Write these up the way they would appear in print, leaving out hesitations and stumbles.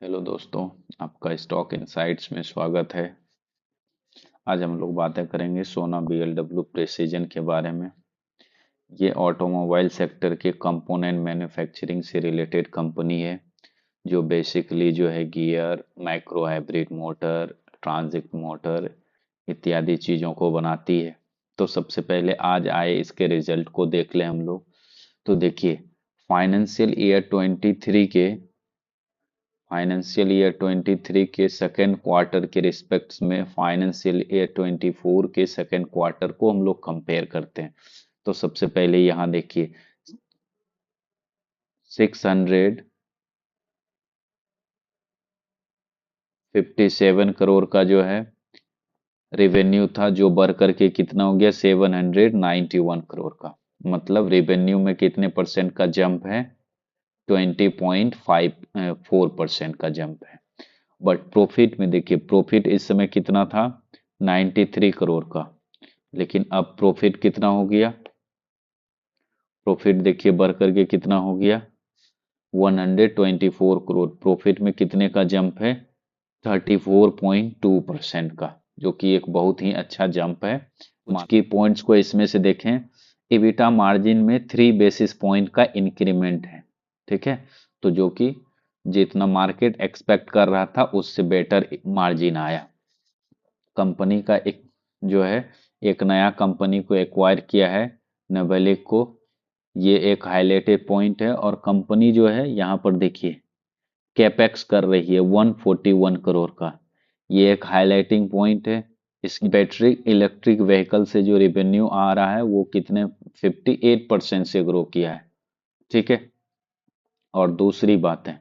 Hello दोस्तों, आपका stock insights में स्वागत है। आज हम लोग बातें करेंगे सोना बीएलडब्ल्यू प्रेसिजन के बारे में। ये ऑटोमोबाइल सेक्टर के कंपोनेंट मैन्युफैक्चरिंग से रिलेटेड कंपनी है, जो बेसिकली जो है gear, micro hybrid motor, transit motor इत्यादि चीज़ों को बनाती है। तो सबसे पहले आज आए इसके रिजल्ट को देख लें हम लोग। तो देखिए, फाइनेंशियल ईयर 23 के फाइनेंशियल ईयर 23 के सेकेंड क्वार्टर के रिस्पेक्ट्स में फाइनेंशियल ईयर 24 के सेकेंड क्वार्टर को हम लोग कंपेयर करते हैं। तो सबसे पहले यहाँ देखिए, 657 करोड़ का जो है रेवेन्यू था, जो बढ़ करके कितना हो गया 791 करोड़ का। मतलब रेवेन्यू में कितने परसेंट का जंप है? 20.54% का जंप है। बट प्रॉफिट में देखिए, प्रॉफिट इस समय कितना था? 93 करोड़ का। लेकिन अब प्रॉफिट कितना हो गया? प्रॉफिट देखिए बढ़ करके कितना हो गया? 124 करोड़। प्रॉफिट में कितने का जंप है? 34.2% का, जो कि एक बहुत ही अच्छा जंप है। कुछ की पॉइंट्स को इसमें से देखें। इबिटा मार्जिन में 3 बेसिस पॉइंट का इंक्रीमेंट है। ठीक है, तो जो कि जितना मार्केट एक्सपेक्ट कर रहा था उससे बेटर मार्जिन आया। कंपनी का एक जो है, एक नया कंपनी को एक्वायर किया है, नवेलिक को। ये एक हाईलाइटेड पॉइंट है। और कंपनी जो है यहाँ पर देखिए कैपेक्स कर रही है 141 करोड़ का। ये एक हाईलाइटिंग पॉइंट है। इसकी बैटरी इलेक्ट्रिक व्हीकल से जो रेवेन्यू आ रहा है वो कितने 58% से ग्रो किया है। ठीक है, और दूसरी बात है,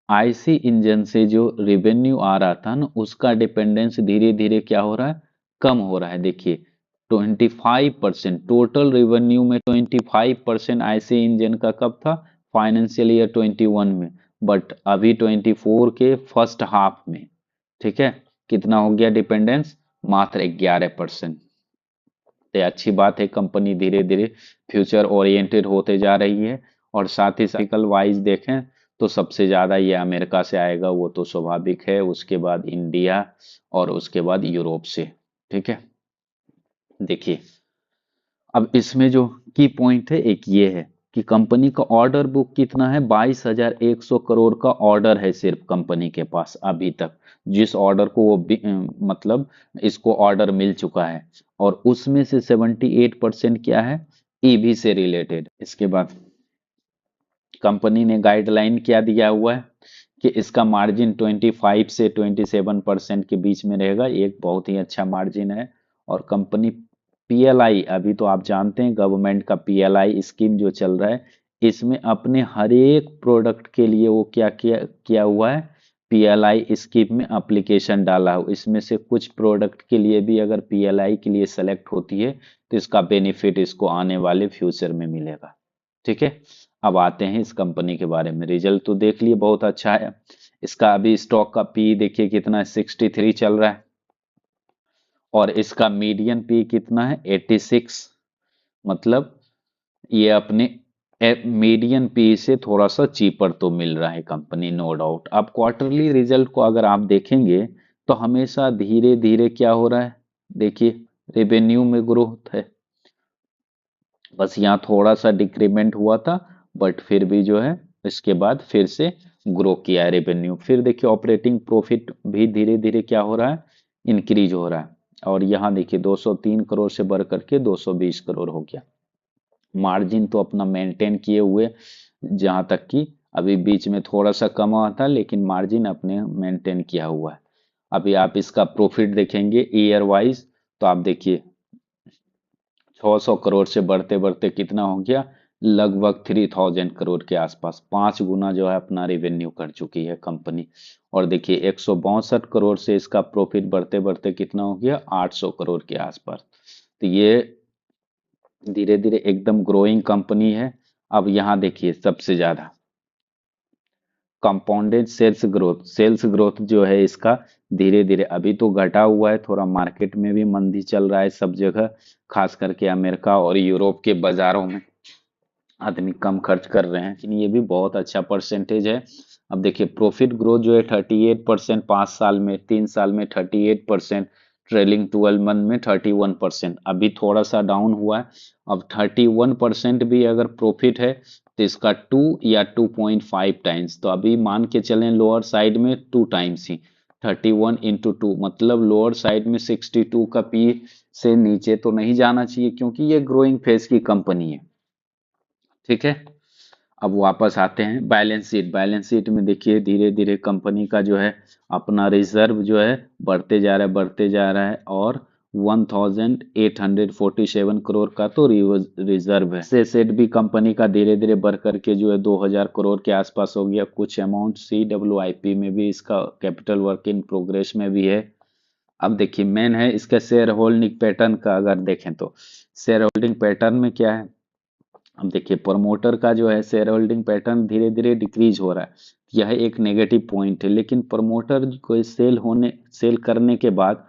आईसी इंजन से जो रेवेन्यू आ रहा था ना, उसका डिपेंडेंस धीरे धीरे क्या हो रहा है? कम हो रहा है। देखिए, 25% टोटल रेवेन्यू में 25% आईसी इंजन का कब था? फाइनेंशियल ईयर 21 में। बट अभी 24 के फर्स्ट हाफ में, ठीक है, कितना हो गया डिपेंडेंस? मात्र 11%। तो अच्छी बात है, कंपनी धीरे धीरे फ्यूचर ओरिएंटेड होते जा रही है। और साथ ही साइकिल वाइज देखें तो सबसे ज्यादा ये अमेरिका से आएगा, वो तो स्वाभाविक है। उसके बाद इंडिया और उसके बाद यूरोप से। ठीक है, देखिए, अब इसमें जो की पॉइंट है एक ये है कि कंपनी का ऑर्डर बुक कितना है? 22,100 करोड़ का ऑर्डर है सिर्फ कंपनी के पास अभी तक। जिस ऑर्डर को वो मतलब इसको ऑर्डर मिल चुका है। और उसमें से 78% क्या है? ईवी से रिलेटेड। इसके बाद कंपनी ने गाइडलाइन क्या दिया हुआ है कि इसका मार्जिन 25 से 27% के बीच में रहेगा। ये एक बहुत ही अच्छा मार्जिन है। और कंपनी पीएलआई, अभी तो आप जानते हैं गवर्नमेंट का पीएलआई स्कीम जो चल रहा है, इसमें अपने हर एक प्रोडक्ट के लिए वो क्या किया किया हुआ है? पीएलआई स्कीम में एप्लीकेशन डाला हो। इसमें से कुछ प्रोडक्ट के लिए भी अगर पीएलआई के लिए सेलेक्ट होती है तो इसका बेनिफिट इसको आने वाले फ्यूचर में मिलेगा। ठीक है, अब आते हैं इस कंपनी के बारे में। रिजल्ट तो देख लिए, बहुत अच्छा है। इसका अभी स्टॉक का पी देखिए कितना है, 63 चल रहा है। और इसका मीडियन पी कितना है? 86। मतलब ये अपने मीडियन पी से थोड़ा सा चीपर तो मिल रहा है कंपनी, नो डाउट। अब क्वार्टरली रिजल्ट को अगर आप देखेंगे तो हमेशा धीरे धीरे क्या हो रहा है? देखिए, रेवेन्यू में ग्रोथ है। बस यहाँ थोड़ा सा डिक्रीमेंट हुआ था, बट फिर भी जो है इसके बाद फिर से ग्रो किया है रेवेन्यू। फिर देखिए, ऑपरेटिंग प्रॉफिट भी धीरे धीरे क्या हो रहा है? इंक्रीज हो रहा है। और यहाँ देखिए 203 करोड़ से बढ़ करके 220 करोड़ हो गया। मार्जिन तो अपना मेंटेन किए हुए, जहाँ तक कि अभी बीच में थोड़ा सा कम हुआ था, लेकिन मार्जिन अपने मेंटेन किया हुआ है। अभी आप इसका प्रॉफिट देखेंगे ईयर वाइज, तो आप देखिए 600 करोड़ से बढ़ते बढ़ते कितना हो गया? लगभग 3000 करोड़ के आसपास। 5 गुना जो है अपना रेवेन्यू कर चुकी है कंपनी। और देखिए 162 करोड़ से इसका प्रॉफिट बढ़ते बढ़ते कितना हो गया? 800 करोड़ के आसपास। तो ये धीरे धीरे एकदम ग्रोइंग कंपनी है। अब यहाँ देखिए सबसे ज्यादा कंपाउंडेड सेल्स ग्रोथ जो है इसका धीरे धीरे, अभी तो घटा हुआ है थोड़ा, मार्केट में भी मंदी चल रहा है सब जगह, खास करके अमेरिका और यूरोप के बाजारों में आदमी कम खर्च कर रहे हैं, लेकिन ये भी बहुत अच्छा परसेंटेज है। अब देखिए प्रॉफिट ग्रोथ जो है 38% 5 साल में, 3 साल में 38%, ट्रेलिंग 12 मंथ में 31%। अभी थोड़ा सा डाउन हुआ है। अब 31% भी अगर प्रॉफिट है तो इसका 2 या 2.5 टाइम्स, तो अभी मान के चलें लोअर साइड में 2 टाइम्स ही, 31 × 2 मतलब लोअर साइड में 62 का पी से नीचे तो नहीं जाना चाहिए, क्योंकि ये ग्रोइंग फेज की कंपनी है। ठीक है, अब वापस आते हैं बैलेंस शीट। बैलेंस शीट में देखिए धीरे धीरे कंपनी का जो है अपना रिजर्व जो है बढ़ते जा रहा है, बढ़ते जा रहा है, और 1847 करोड़ का तो रिजर्व है। से सेट भी कंपनी का धीरे धीरे बढ़ करके जो है 2000 करोड़ के आसपास हो गया। कुछ अमाउंट CWIP में भी, इसका कैपिटल वर्क इन प्रोग्रेस में भी है। अब देखिए मेन है इसका शेयर होल्डिंग पैटर्न का, अगर देखें तो शेयर होल्डिंग पैटर्न में क्या है। अब देखिए प्रमोटर का जो है शेयर होल्डिंग पैटर्न धीरे धीरे डिक्रीज हो रहा है, यह एक नेगेटिव पॉइंट है। लेकिन प्रमोटर को सेल करने के बाद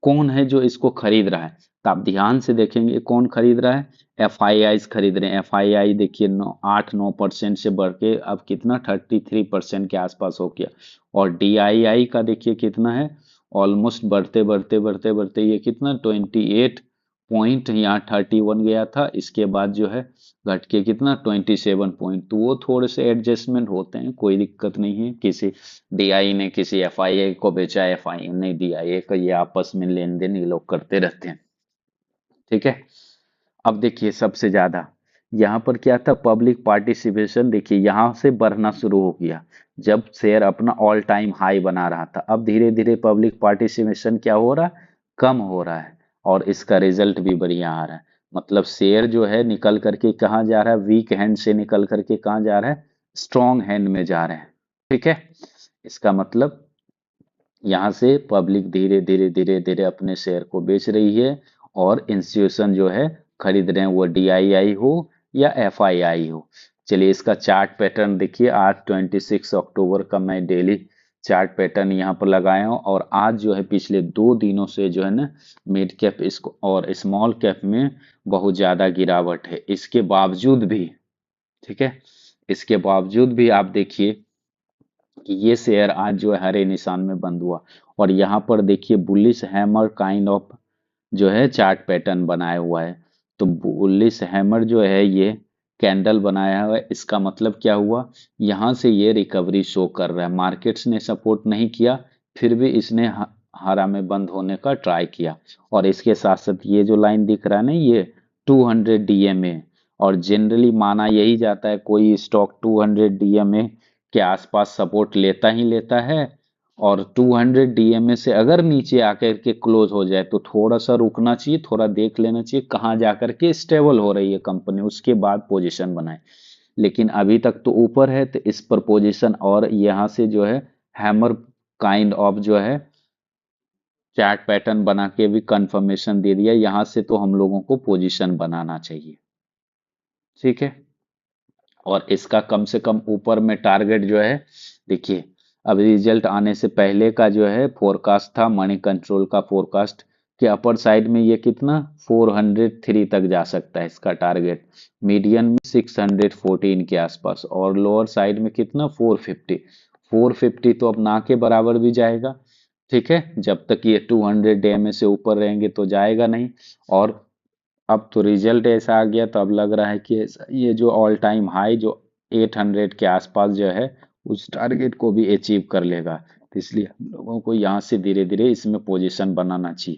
कौन है जो इसको खरीद रहा है, तो आप ध्यान से देखेंगे कौन खरीद रहा है। FIIs खरीद रहे हैं। FII देखिए 8-9% से बढ़ के अब कितना 33% के आसपास हो गया। और DII का देखिए कितना है, ऑलमोस्ट बढ़ते बढ़ते बढ़ते बढ़ते ये कितना 28 पॉइंट, यहाँ 31 गया था, इसके बाद जो है घट के कितना 27 पॉइंट। तो वो थोड़े से एडजस्टमेंट होते हैं, कोई दिक्कत नहीं है। किसी DI ने किसी FII को बेचा, FII ने DII का, ये आपस में लेन देन ये लोग करते रहते हैं। ठीक है, अब देखिए सबसे ज्यादा यहाँ पर क्या था, पब्लिक पार्टिसिपेशन देखिए यहाँ से बढ़ना शुरू हो गया जब शेयर अपना ऑल टाइम हाई बना रहा था। अब धीरे धीरे पब्लिक पार्टिसिपेशन क्या हो रहा है, कम हो रहा है, और इसका रिजल्ट भी बढ़िया आ रहा है। मतलब शेयर जो है निकल करके कहाँ जा रहा है, वीक हैंड से निकल करके कहाँ जा रहा है, स्ट्रॉन्ग हैंड में जा रहे हैं। ठीक है, इसका मतलब यहाँ से पब्लिक धीरे धीरे धीरे धीरे अपने शेयर को बेच रही है, और इंस्टीट्यूशन जो है खरीद रहे हैं, वो DII हो या FII हो। चलिए इसका चार्ट पैटर्न देखिए, आज 26 अक्टूबर का मैं डेली चार्ट पैटर्न यहाँ पर लगाया हूँ, और आज जो है पिछले 2 दिनों से जो है ना मिड कैप इसको और स्मॉल कैप में बहुत ज्यादा गिरावट है। इसके बावजूद भी, ठीक है, इसके बावजूद भी आप देखिए कि ये शेयर आज जो है हरे निशान में बंद हुआ। और यहाँ पर देखिए बुलिश हैमर काइंड ऑफ जो है चार्ट पैटर्न बनाया हुआ है। तो बुलिश हैमर जो है ये कैंडल बनाया हुआ है, इसका मतलब क्या हुआ, यहाँ से ये रिकवरी शो कर रहा है। मार्केट्स ने सपोर्ट नहीं किया, फिर भी इसने हरा में बंद होने का ट्राई किया। और इसके साथ साथ ये जो लाइन दिख रहा है ना, ये 200 DMA, और जनरली माना यही जाता है कोई स्टॉक 200 DMA के आसपास सपोर्ट लेता ही लेता है, और 200 DMA से अगर नीचे आकर के क्लोज हो जाए तो थोड़ा सा रुकना चाहिए, थोड़ा देख लेना चाहिए कहाँ जाकर के स्टेबल हो रही है कंपनी, उसके बाद पोजीशन बनाए। लेकिन अभी तक तो ऊपर है तो इस पर पोजीशन, और यहाँ से जो है हैमर काइंड ऑफ जो है चार्ट पैटर्न बना के भी कंफर्मेशन दे दिया, यहाँ से तो हम लोगों को पोजीशन बनाना चाहिए। ठीक है, और इसका कम से कम ऊपर में टारगेट जो है, देखिए अब रिजल्ट आने से पहले का जो है फोरकास्ट था, मनी कंट्रोल का फोरकास्ट कि अपर साइड में ये कितना 403 तक जा सकता है इसका टारगेट, मीडियन में 614 के आसपास, और लोअर साइड में कितना 450 तो अब ना के बराबर भी जाएगा। ठीक है, जब तक ये 200 DMA से ऊपर रहेंगे तो जाएगा नहीं। और अब तो रिजल्ट ऐसा आ गया, तो अब लग रहा है कि ये जो ऑल टाइम हाई जो 800 के आसपास जो है उस टारगेट को भी अचीव कर लेगा। तो इसलिए हम लोगों को यहाँ से धीरे धीरे इसमें पोजीशन बनाना चाहिए।